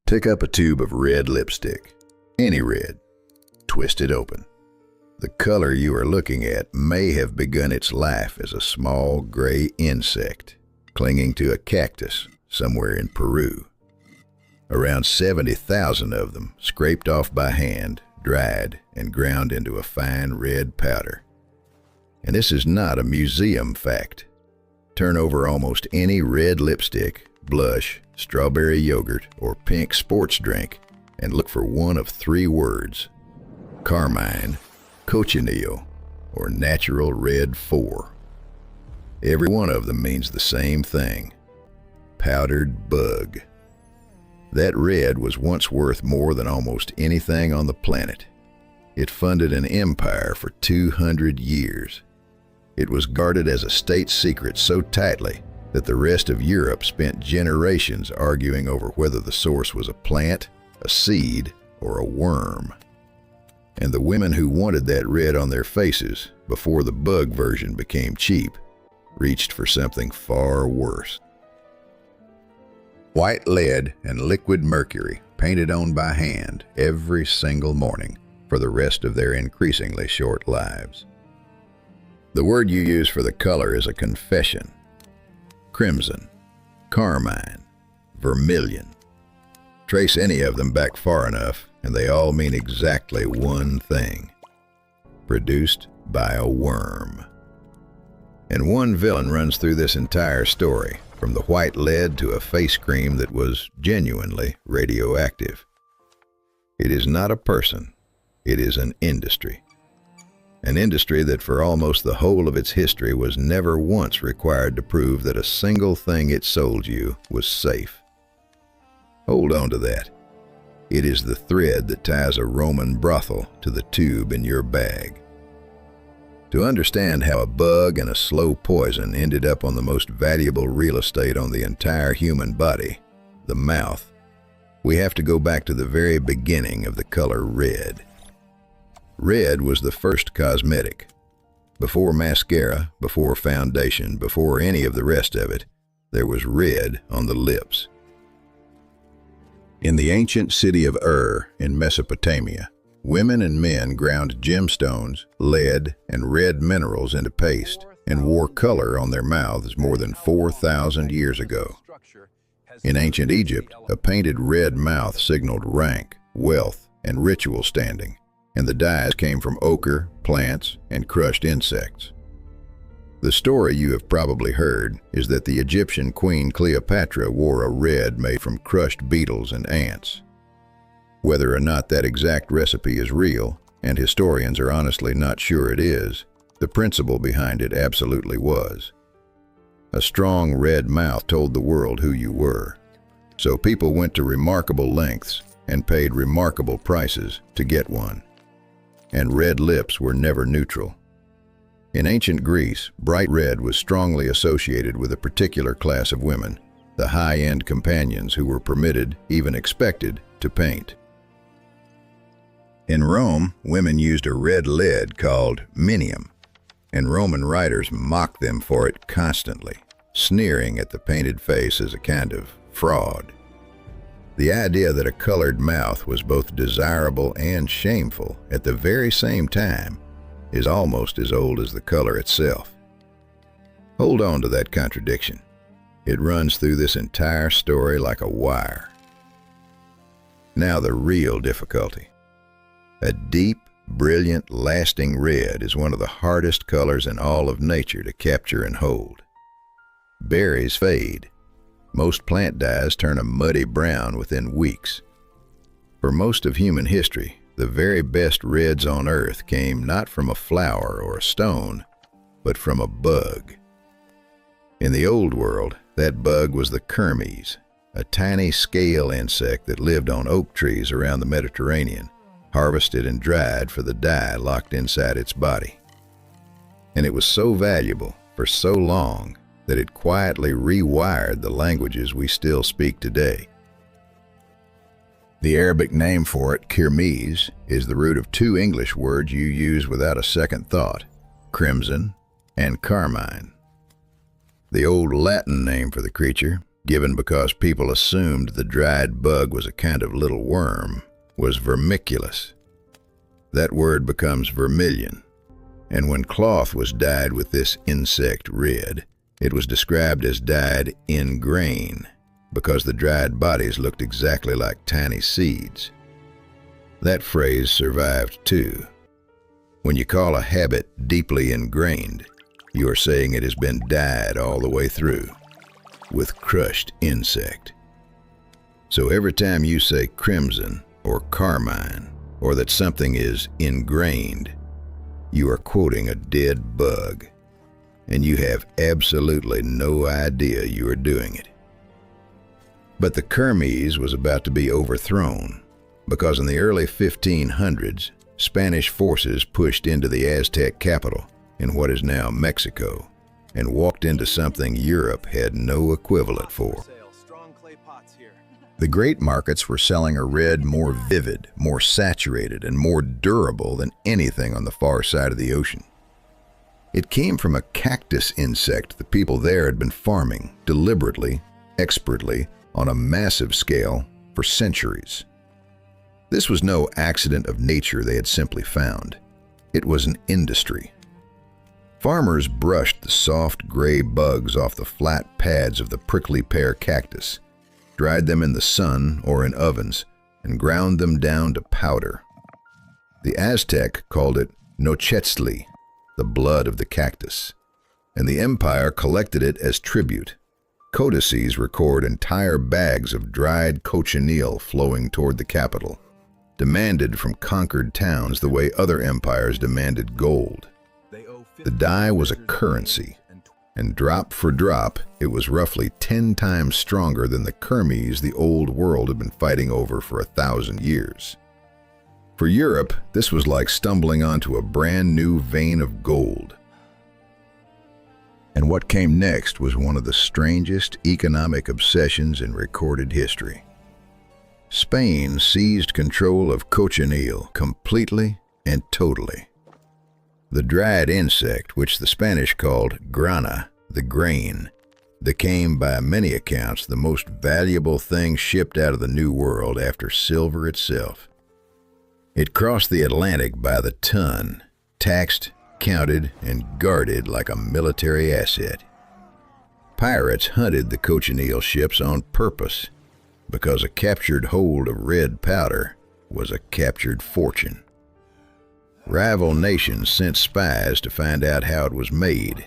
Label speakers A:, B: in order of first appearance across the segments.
A: Take up a tube of red lipstick, any red, twist it open. The color you are looking at may have begun its life as a small gray insect clinging to a cactus somewhere in Peru. Around 70,000 of them, scraped off by hand, dried, and ground into a fine red powder. And this is not a museum fact. Turn over almost any red lipstick, blush, strawberry yogurt, or pink sports drink and look for one of three words: Carmine, Cochineal, or Natural Red 4. Every one of them means the same thing: powdered bug. That red was once worth more than almost anything on the planet. It funded an empire for 200 years. It was guarded as a state secret so tightly that the rest of Europe spent generations arguing over whether the source was a plant, a seed, or a worm. And the women who wanted that red on their faces before the bug version became cheap reached for something far worse. White lead and liquid mercury painted on by hand every single morning for the rest of their increasingly short lives. The word you use for the color is a confession: crimson, carmine, vermilion. Trace any of them back far enough, and they all mean exactly one thing: produced by a worm. And one villain runs through this entire story, from the white lead to a face cream that was genuinely radioactive. It is not a person, it is an industry. An industry that for almost the whole of its history was never once required to prove that a single thing it sold you was safe. Hold on to that. It is the thread that ties a Roman brothel to the tube in your bag. To understand how a bug and a slow poison ended up on the most valuable real estate on the entire human body, the mouth, we have to go back to the very beginning of the color red. Red was the first cosmetic. Before mascara, before foundation, before any of the rest of it, there was red on the lips. In the ancient city of Ur in Mesopotamia, women and men ground gemstones, lead, and red minerals into paste and wore color on their mouths more than 4,000 years ago. In ancient Egypt, a painted red mouth signaled rank, wealth, and ritual standing, and the dyes came from ochre, plants, and crushed insects. The story you have probably heard is that the Egyptian queen Cleopatra wore a red made from crushed beetles and ants. Whether or not that exact recipe is real, and historians are honestly not sure it is, the principle behind it absolutely was. A strong red mouth told the world who you were, so people went to remarkable lengths and paid remarkable prices to get one. And red lips were never neutral. In ancient Greece, bright red was strongly associated with a particular class of women, the high-end companions who were permitted, even expected, to paint. In Rome, women used a red lead called minium, and Roman writers mocked them for it constantly, sneering at the painted face as a kind of fraud. The idea that a colored mouth was both desirable and shameful at the very same time is almost as old as the color itself. Hold on to that contradiction. It runs through this entire story like a wire. Now the real difficulty. A deep, brilliant, lasting red is one of the hardest colors in all of nature to capture and hold. Berries fade. Most plant dyes turn a muddy brown within weeks. For most of human history, the very best reds on Earth came not from a flower or a stone, but from a bug. In the old world, that bug was the Kermes, a tiny scale insect that lived on oak trees around the Mediterranean, harvested and dried for the dye locked inside its body. And it was so valuable for so long that it quietly rewired the languages we still speak today. The Arabic name for it, Kermes, is the root of two English words you use without a second thought: crimson and carmine. The old Latin name for the creature, given because people assumed the dried bug was a kind of little worm, was vermiculous. That word becomes vermilion, and when cloth was dyed with this insect red, it was described as dyed in grain, because the dried bodies looked exactly like tiny seeds. That phrase survived too. When you call a habit deeply ingrained, you are saying it has been dyed all the way through, with crushed insect. So every time you say crimson or carmine, or that something is ingrained, you are quoting a dead bug, and you have absolutely no idea you are doing it. But the Kermes was about to be overthrown, because in the early 1500s, Spanish forces pushed into the Aztec capital in what is now Mexico, and walked into something Europe had no equivalent for. The great markets were selling a red more vivid, more saturated, and more durable than anything on the far side of the ocean. It came from a cactus insect the people there had been farming deliberately, expertly, on a massive scale for centuries. This was no accident of nature they had simply found. It was an industry. Farmers brushed the soft gray bugs off the flat pads of the prickly pear cactus, dried them in the sun or in ovens, and ground them down to powder. The Aztec called it nochetzli, the blood of the cactus, and the empire collected it as tribute. Codices record entire bags of dried cochineal flowing toward the capital, demanded from conquered towns the way other empires demanded gold. The dye was a currency, and drop for drop, it was roughly 10 times stronger than the Kermes the old world had been fighting over for 1,000 years. For Europe, this was like stumbling onto a brand new vein of gold. And what came next was one of the strangest economic obsessions in recorded history. Spain seized control of cochineal completely and totally. The dried insect, which the Spanish called grana, the grain, became by many accounts the most valuable thing shipped out of the New World after silver itself. It crossed the Atlantic by the ton, taxed, counted, and guarded like a military asset. Pirates hunted the cochineal ships on purpose, because a captured hold of red powder was a captured fortune. Rival nations sent spies to find out how it was made.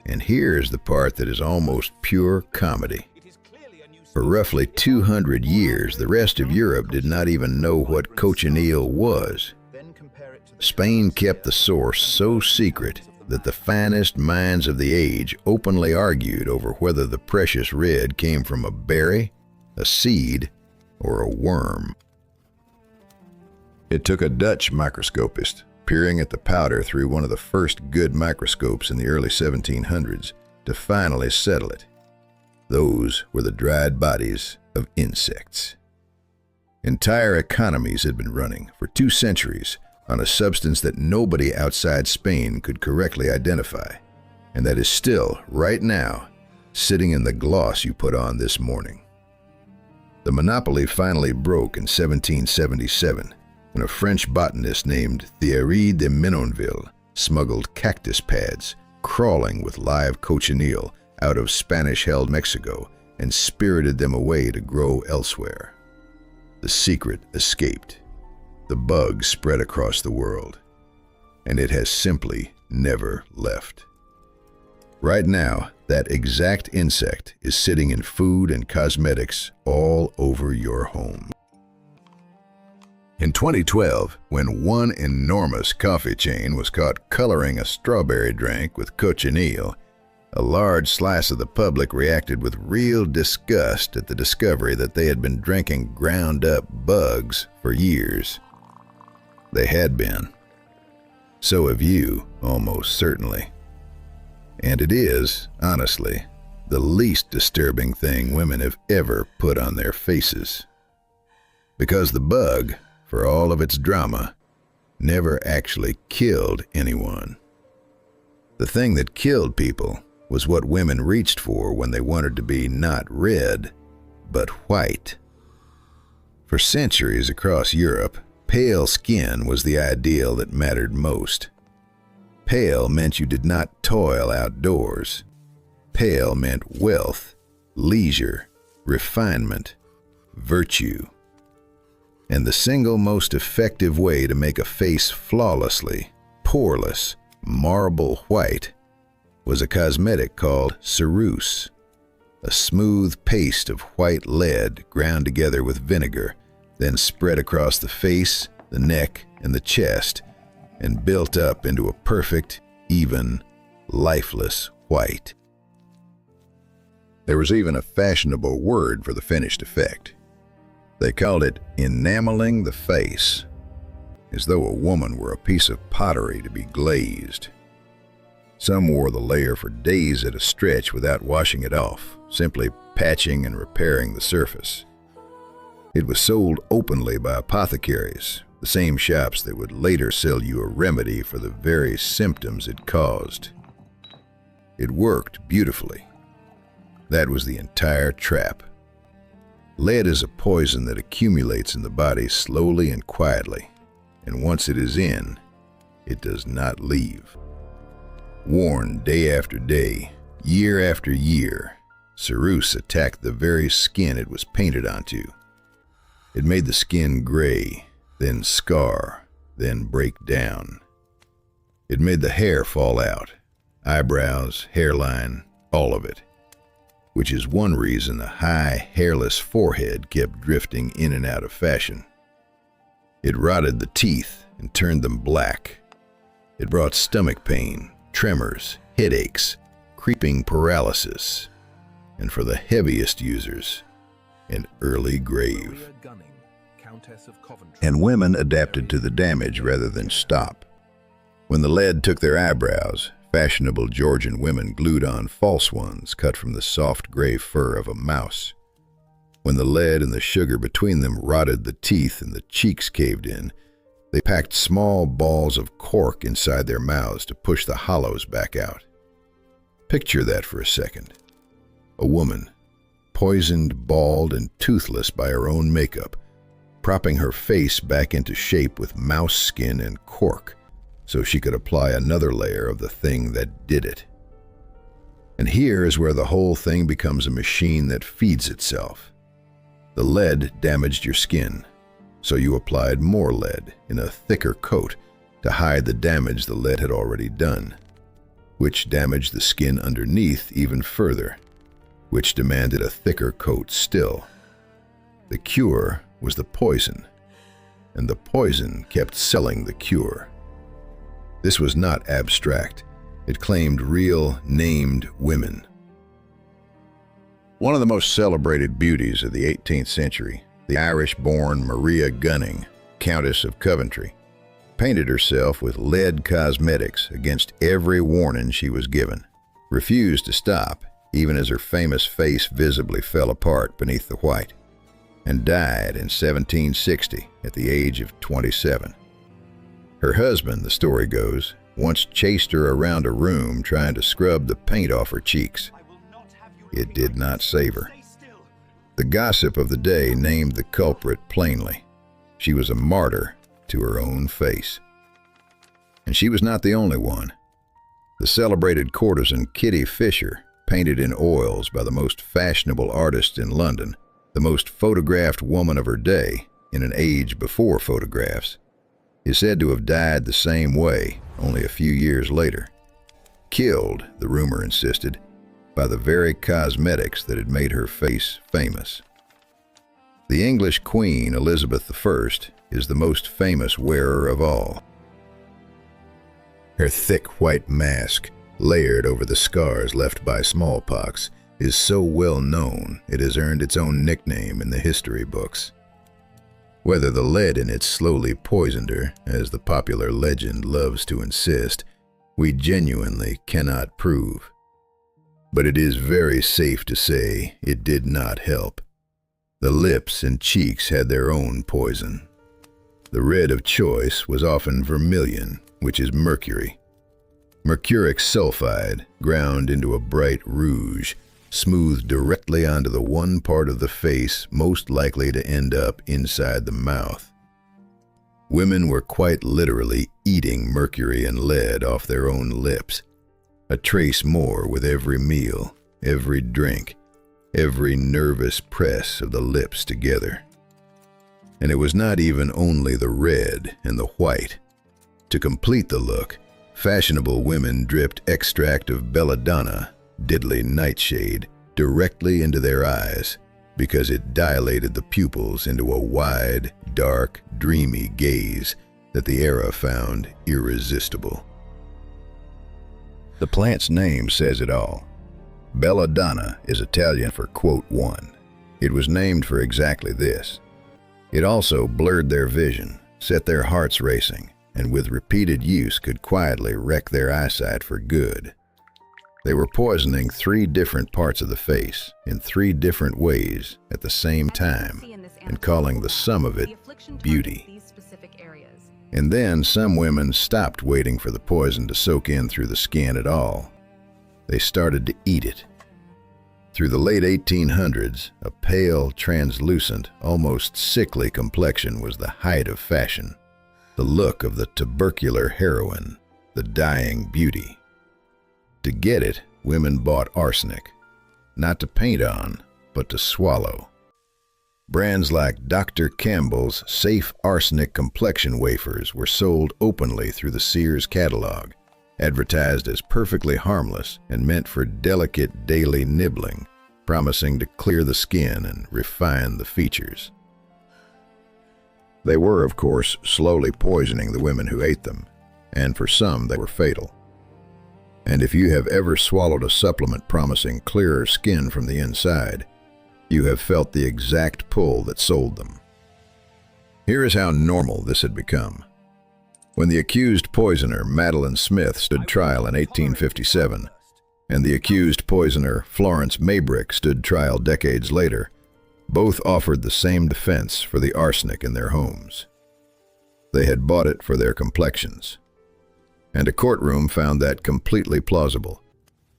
A: And here's the part that is almost pure comedy. For roughly 200 years, the rest of Europe did not even know what cochineal was. Spain kept the source so secret that the finest minds of the age openly argued over whether the precious red came from a berry, a seed, or a worm. It took a Dutch microscopist peering at the powder through one of the first good microscopes in the early 1700s to finally settle it. Those were the dried bodies of insects. Entire economies had been running for 2 centuries on a substance that nobody outside Spain could correctly identify, and that is still, right now, sitting in the gloss you put on this morning. The monopoly finally broke in 1777 when a French botanist named Thierry de Menonville smuggled cactus pads, crawling with live cochineal, out of Spanish-held Mexico and spirited them away to grow elsewhere. The secret escaped. The bug spread across the world, and it has simply never left. Right now, that exact insect is sitting in food and cosmetics all over your home. In 2012, when one enormous coffee chain was caught coloring a strawberry drink with cochineal, a large slice of the public reacted with real disgust at the discovery that they had been drinking ground-up bugs for years. They had been. So have you, almost certainly. And it is, honestly, the least disturbing thing women have ever put on their faces. Because the bug, for all of its drama, never actually killed anyone. The thing that killed people was what women reached for when they wanted to be not red, but white. For centuries across Europe, pale skin was the ideal that mattered most. Pale meant you did not toil outdoors. Pale meant wealth, leisure, refinement, virtue. And the single most effective way to make a face flawlessly, poreless, marble white was a cosmetic called ceruse, a smooth paste of white lead ground together with vinegar, then spread across the face, the neck, and the chest, and built up into a perfect, even, lifeless white. There was even a fashionable word for the finished effect. They called it enameling the face, as though a woman were a piece of pottery to be glazed. Some wore the layer for days at a stretch without washing it off, simply patching and repairing the surface. It was sold openly by apothecaries, the same shops that would later sell you a remedy for the very symptoms it caused. It worked beautifully. That was the entire trap. Lead is a poison that accumulates in the body slowly and quietly, and once it is in, it does not leave. Worn day after day, year after year, ceruse attacked the very skin it was painted onto. It made the skin gray, then scar, then break down. It made the hair fall out, eyebrows, hairline, all of it, which is one reason the high, hairless forehead kept drifting in and out of fashion. It rotted the teeth and turned them black. It brought stomach pain, tremors, headaches, creeping paralysis, and for the heaviest users, an early grave. And women adapted to the damage rather than stop. When the lead took their eyebrows, fashionable Georgian women glued on false ones cut from the soft gray fur of a mouse. When the lead and the sugar between them rotted the teeth and the cheeks caved in, they packed small balls of cork inside their mouths to push the hollows back out. Picture that for a second. A woman, poisoned, bald, and toothless by her own makeup, propping her face back into shape with mouse skin and cork so she could apply another layer of the thing that did it. And here is where the whole thing becomes a machine that feeds itself. The lead damaged your skin, so you applied more lead in a thicker coat to hide the damage the lead had already done, which damaged the skin underneath even further, which demanded a thicker coat still. The cure was the poison, and the poison kept selling the cure. This was not abstract. It claimed real, named women. One of the most celebrated beauties of the 18th century, the Irish-born Maria Gunning, Countess of Coventry, painted herself with lead cosmetics against every warning she was given, refused to stop even as her famous face visibly fell apart beneath the white, and died in 1760 at the age of 27. Her husband, the story goes, once chased her around a room trying to scrub the paint off her cheeks. It did not save her. The gossip of the day named the culprit plainly. She was a martyr to her own face. And she was not the only one. The celebrated courtesan Kitty Fisher, painted in oils by the most fashionable artist in London, the most photographed woman of her day in an age before photographs, is said to have died the same way only a few years later. Killed, the rumor insisted, by the very cosmetics that had made her face famous. The English Queen Elizabeth I is the most famous wearer of all. Her thick white mask, layered over the scars left by smallpox, is so well known it has earned its own nickname in the history books. Whether the lead in it slowly poisoned her, as the popular legend loves to insist, we genuinely cannot prove. But it is very safe to say it did not help. The lips and cheeks had their own poison. The red of choice was often vermilion, which is mercury. Mercuric sulfide ground into a bright rouge, smoothed directly onto the one part of the face most likely to end up inside the mouth. Women were quite literally eating mercury and lead off their own lips, a trace more with every meal, every drink, every nervous press of the lips together. And it was not even only the red and the white. To complete the look, fashionable women dripped extract of Belladonna, diddly nightshade, directly into their eyes because it dilated the pupils into a wide, dark, dreamy gaze that the era found irresistible. The plant's name says it all. Belladonna is Italian for quote one. It was named for exactly this. It also blurred their vision, set their hearts racing, and with repeated use could quietly wreck their eyesight for good. They were poisoning 3 different parts of the face in 3 different ways at the same time and calling the sum of it beauty. And then some women stopped waiting for the poison to soak in through the skin at all. They started to eat it. Through the late 1800s, a pale, translucent, almost sickly complexion was the height of fashion, the look of the tubercular heroine, the dying beauty. To get it, women bought arsenic, not to paint on, but to swallow. Brands like Dr. Campbell's Safe Arsenic Complexion Wafers were sold openly through the Sears catalog, advertised as perfectly harmless and meant for delicate daily nibbling, promising to clear the skin and refine the features. They were, of course, slowly poisoning the women who ate them, and for some they were fatal. And if you have ever swallowed a supplement promising clearer skin from the inside, you have felt the exact pull that sold them. Here is how normal this had become. When the accused poisoner Madeline Smith stood trial in 1857, and the accused poisoner Florence Maybrick stood trial decades later, both offered the same defense for the arsenic in their homes. They had bought it for their complexions. And a courtroom found that completely plausible,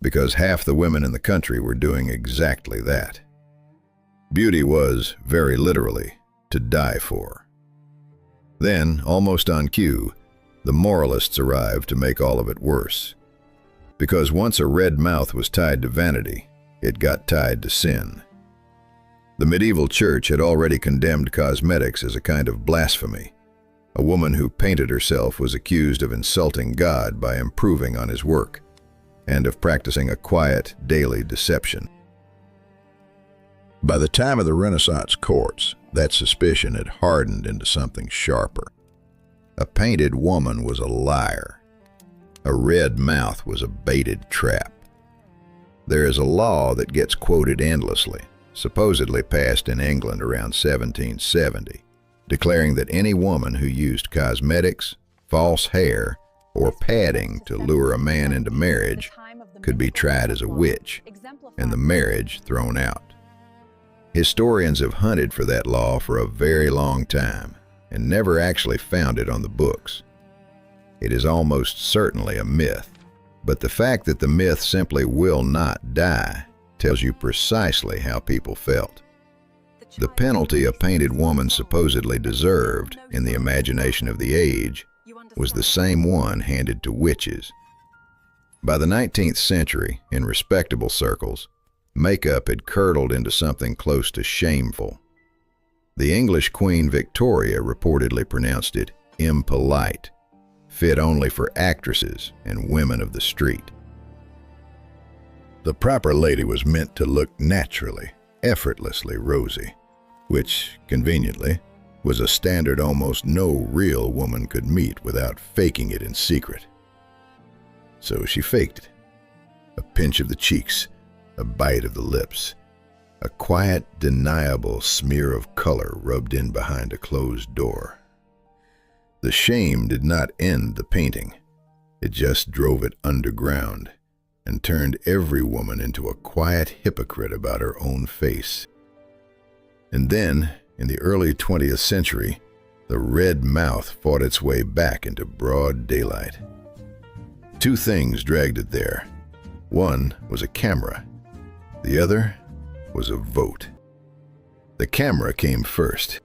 A: because half the women in the country were doing exactly that. Beauty was, very literally, to die for. Then, almost on cue, the moralists arrived to make all of it worse. Because once a red mouth was tied to vanity, it got tied to sin. The medieval church had already condemned cosmetics as a kind of blasphemy. A woman who painted herself was accused of insulting God by improving on his work, and of practicing a quiet, daily deception. By the time of the Renaissance courts, that suspicion had hardened into something sharper. A painted woman was a liar. A red mouth was a baited trap. There is a law that gets quoted endlessly, supposedly passed in England around 1770, declaring that any woman who used cosmetics, false hair, or padding to lure a man into marriage could be tried as a witch, and the marriage thrown out. Historians have hunted for that law for a very long time, and never actually found it on the books. It is almost certainly a myth, but the fact that the myth simply will not die tells you precisely how people felt. The penalty a painted woman supposedly deserved, in the imagination of the age, was the same one handed to witches. By the 19th century, in respectable circles, makeup had curdled into something close to shameful. The English Queen Victoria reportedly pronounced it impolite, fit only for actresses and women of the street. The proper lady was meant to look naturally, effortlessly rosy, which, conveniently, was a standard almost no real woman could meet without faking it in secret. So she faked it. A pinch of the cheeks, a bite of the lips, a quiet, deniable smear of color rubbed in behind a closed door. The shame did not end the painting. It just drove it underground and turned every woman into a quiet hypocrite about her own face. And then, in the early 20th century, the red mouth fought its way back into broad daylight.
B: Two things dragged it there. One was a camera. The other was a vote. The camera came first.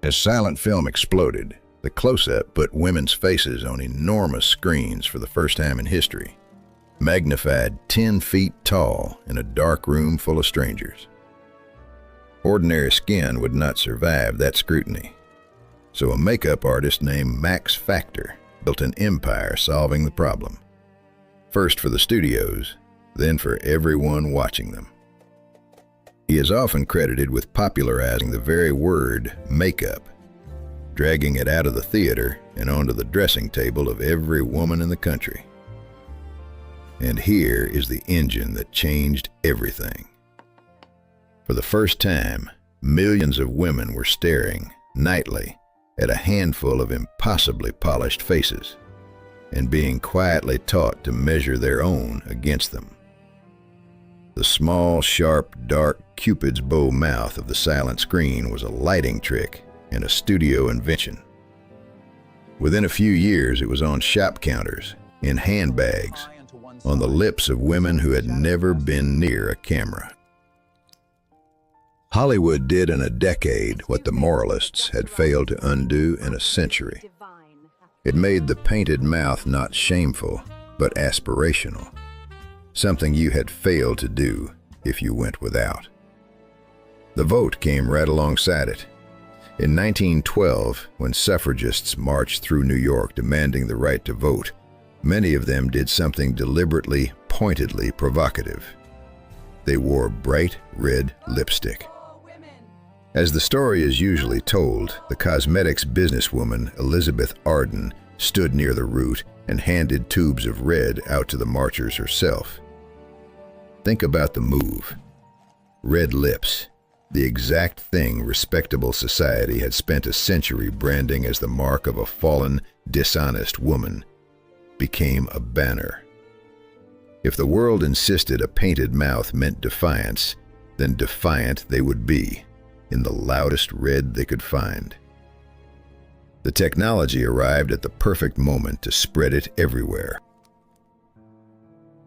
B: As silent film exploded, the close-up put women's faces on enormous screens for the first time in history, magnified 10 feet tall in a dark room full of strangers. Ordinary skin would not survive that scrutiny, so a makeup artist named Max Factor built an empire solving the problem. First for the studios, then for everyone watching them. He is often credited with popularizing the very word makeup, dragging it out of the theater and onto the dressing table of every woman in the country. And here is the engine that changed everything. For the first time, millions of women were staring, nightly, at a handful of impossibly polished faces, and being quietly taught to measure their own against them. The small, sharp, dark Cupid's bow mouth of the silent screen was a lighting trick and a studio invention. Within a few years, it was on shop counters, in handbags, on the lips of women who had never been near a camera. Hollywood did in a decade what the moralists had failed to undo in a century. It made the painted mouth not shameful, but aspirational, something you had failed to do if you went without. The vote came right alongside it. In 1912, when suffragists marched through New York demanding the right to vote, many of them did something deliberately, pointedly provocative. They wore bright red lipstick. As the story is usually told, the cosmetics businesswoman Elizabeth Arden stood near the route and handed tubes of red out to the marchers herself. Think about the move. Red lips, the exact thing respectable society had spent a century branding as the mark of a fallen, dishonest woman, became a banner. If the world insisted a painted mouth meant defiance, then defiant they would be, in the loudest red they could find. The technology arrived at the perfect moment to spread it everywhere.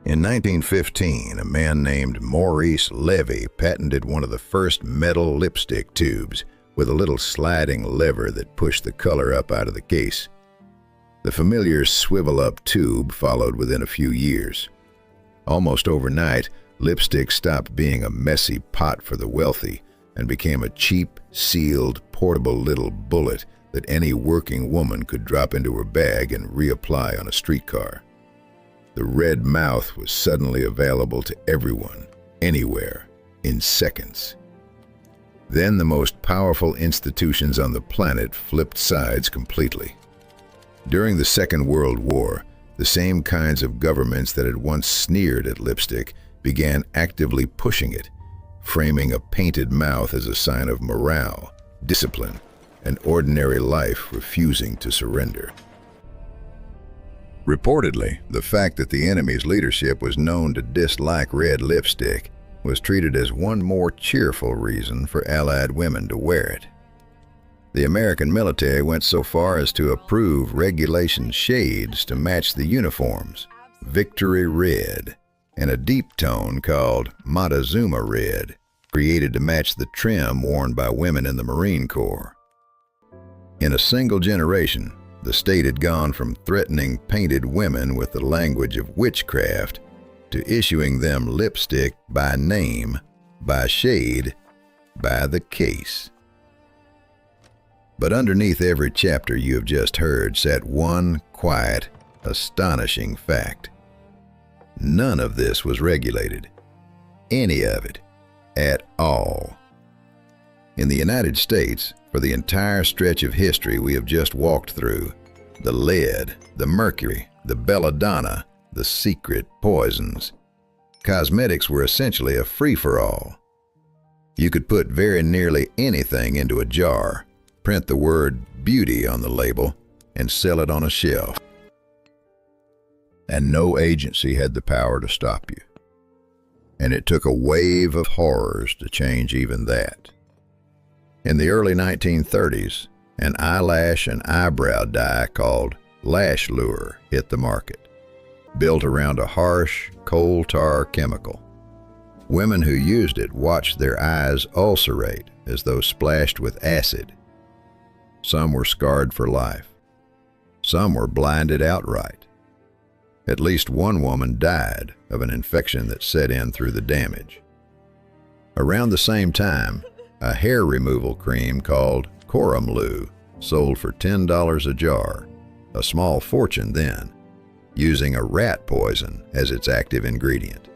B: In 1915, a man named Maurice Levy patented one of the first metal lipstick tubes with a little sliding lever that pushed the color up out of the case. The familiar swivel-up tube followed within a few years. Almost overnight, lipstick stopped being a messy pot for the wealthy and became a cheap, sealed, portable little bullet that any working woman could drop into her bag and reapply on a streetcar. The red mouth was suddenly available to everyone, anywhere, in seconds. Then the most powerful institutions on the planet flipped sides completely. During the Second World War, the same kinds of governments that had once sneered at lipstick began actively pushing it, framing a painted mouth as a sign of morale, discipline, and ordinary life refusing to surrender. Reportedly, the fact that the enemy's leadership was known to dislike red lipstick was treated as one more cheerful reason for Allied women to wear it. The American military went so far as to approve regulation shades to match the uniforms, Victory Red, and a deep tone called Montezuma Red, created to match the trim worn by women in the Marine Corps. In a single generation, the state had gone from threatening painted women with the language of witchcraft to issuing them lipstick by name, by shade, by the case. But underneath every chapter you have just heard sat one quiet, astonishing fact. None of this was regulated. Any of it. At all. In the United States, for the entire stretch of history we have just walked through, the lead, the mercury, the belladonna, the secret poisons, cosmetics were essentially a free-for-all. You could put very nearly anything into a jar, print the word beauty on the label, and sell it on a shelf. And no agency had the power to stop you. And it took a wave of horrors to change even that. In the early 1930s, an eyelash and eyebrow dye called
A: lash lure hit the market, built around a harsh coal tar chemical. Women who used it watched their eyes ulcerate as though splashed with acid. Some were scarred for life. Some were blinded outright. At least one woman died of an infection that set in through the damage. Around the same time, a hair removal cream called Corumlu sold for $10 a jar, a small fortune then, using a rat poison as its active ingredient.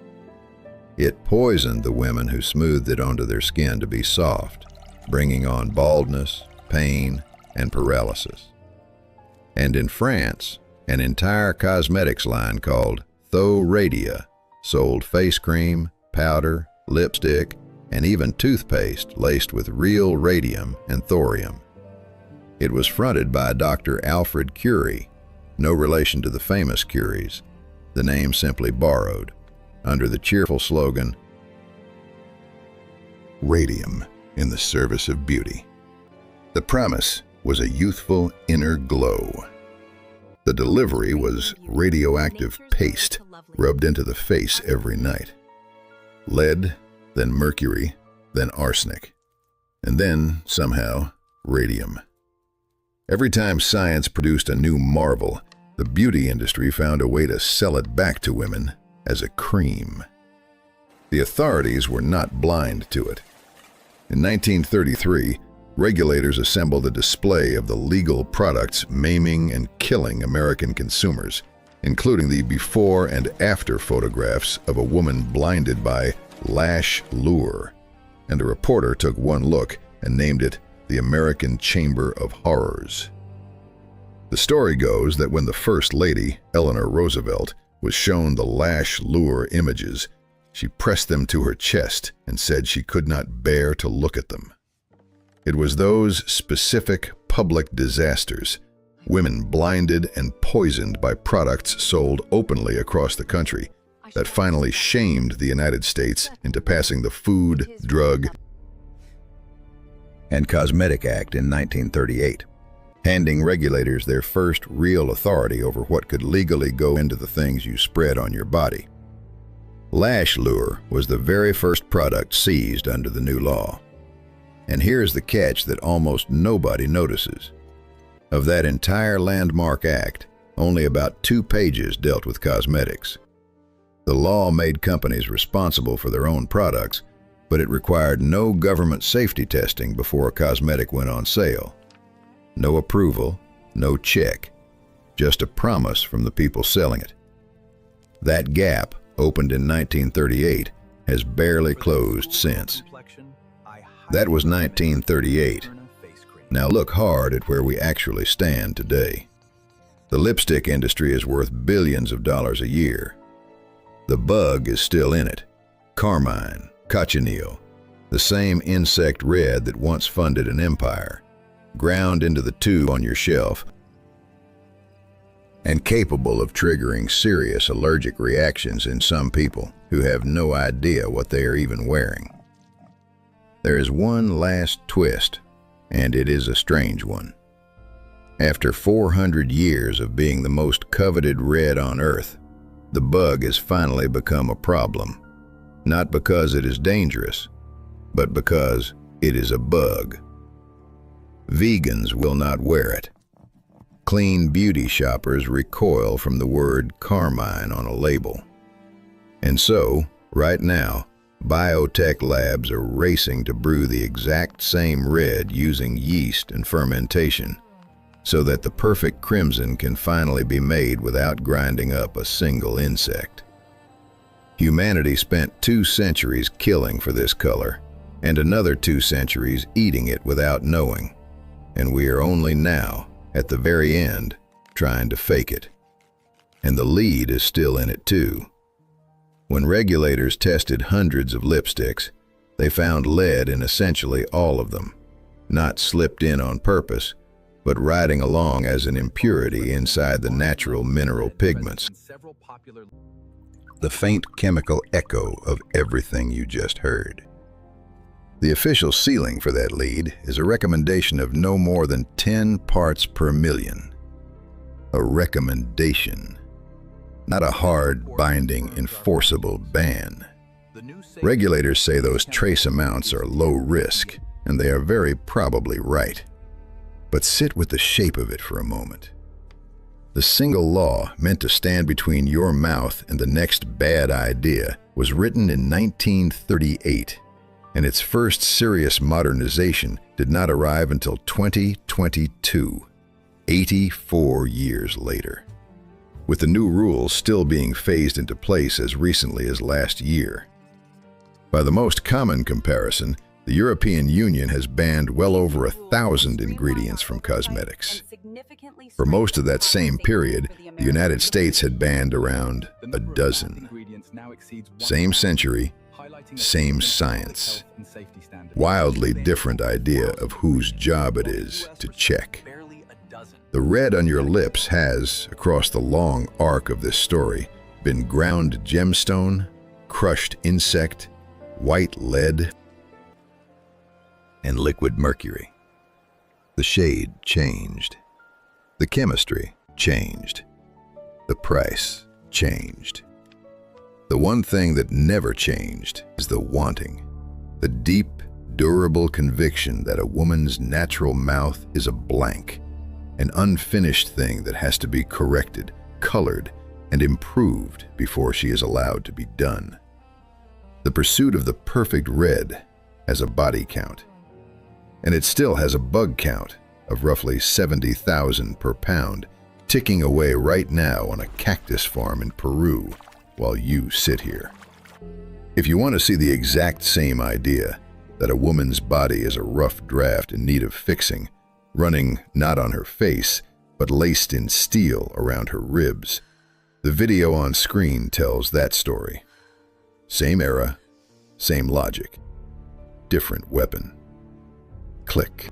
A: It poisoned the women who smoothed it onto their skin to be soft, bringing on baldness, pain, and paralysis. And in France, an entire cosmetics line called Thoradia sold face cream, powder, lipstick, and even toothpaste laced with real radium and thorium. It was fronted by Dr. Alfred Curie, no relation to the famous Curies, the name simply borrowed, under the cheerful slogan,
B: Radium in the service of beauty. The promise was a youthful inner glow. The delivery was radioactive paste rubbed into the face every night. Lead, then mercury, then arsenic, and then, somehow, radium. Every time science produced a new marvel, the beauty industry found a way to sell it back to women as a cream. The authorities were not blind to it. In 1933, regulators assembled a display of the legal products maiming and killing American consumers, including the before and after photographs of a woman blinded by lash lure, and a reporter took one look and named it the American Chamber of Horrors. The story goes that when the First Lady, Eleanor Roosevelt, was shown the lash lure images, she pressed them to her chest and said she could not bear to look at them. It was those specific public disasters, women blinded and poisoned by products sold openly across the country, that finally shamed the United States into passing the Food, Drug,
A: and Cosmetic Act in 1938, handing regulators their first real authority over what could legally go into the things you spread on your body. Lash lure was the very first product seized under the new law. And here's the catch that almost nobody notices. Of that entire landmark act, only about 2 pages dealt with cosmetics. The law made companies responsible for their own products, but it required no government safety testing before a cosmetic went on sale. No approval, no check, just a promise from the people selling it. That gap, opened in 1938, has barely closed since. That was 1938. Now look hard at where we actually stand today. The lipstick industry is worth billions of dollars a year. The bug is still in it. Carmine, Cochineal, the same insect red that once funded an empire, ground into the tube on your shelf, and capable of triggering serious allergic reactions in some people who have no idea what they are even wearing. There is one last twist, and it is a strange one. After 400 years of being the most coveted red on Earth, the bug has finally become a problem. Not because it is dangerous, but because it is a bug. Vegans will not wear it. Clean beauty shoppers recoil from the word Carmine on a label. And so, right now, biotech labs are racing to brew the exact same red using yeast and fermentation, so that the perfect crimson can finally be made without grinding up a single insect. Humanity spent 2 centuries killing for this color, and another 2 centuries eating it without knowing, and we are only now, at the very end, trying to fake it. And the lead is still in it too. When regulators tested hundreds of lipsticks, they found lead in essentially all of them, not slipped in on purpose, but riding along as an impurity inside the natural mineral pigments. The faint chemical echo of everything you just heard. The official ceiling for that lead is a recommendation of no more than 10 parts per million.
B: a recommendation, not a hard, binding, enforceable ban. Regulators say those trace amounts are low risk, and they are very probably right. But sit with the shape of it for a moment. The single law meant to stand between your mouth and the next bad idea was written in 1938, and its first serious modernization did not arrive until 2022, 84 years later, with the new rules still being phased into place as recently as last year. By the most common comparison, the European Union has banned well over 1,000 ingredients from cosmetics. For most of that same period, the United States had banned around a dozen. Same century, same science. Wildly different idea of whose job it is to check. The red on your lips has, across the long arc of this story, been ground gemstone, crushed insect, white lead, and liquid mercury. The shade changed. The chemistry changed. The price changed. The one thing that never changed is the wanting, the deep, durable conviction that a woman's natural mouth is a blank, an unfinished thing that has to be corrected, colored, and improved before she is allowed to be done. The pursuit of the perfect red has a body count, and it still has a bug count of roughly 70,000 per pound, ticking away right now on a cactus farm in Peru while you sit here. If you want to see the exact same idea, that a woman's body is a rough draft in need of fixing, running not on her face, but laced in steel around her ribs, the video on screen tells that story. Same era, same logic, different weapon. Click.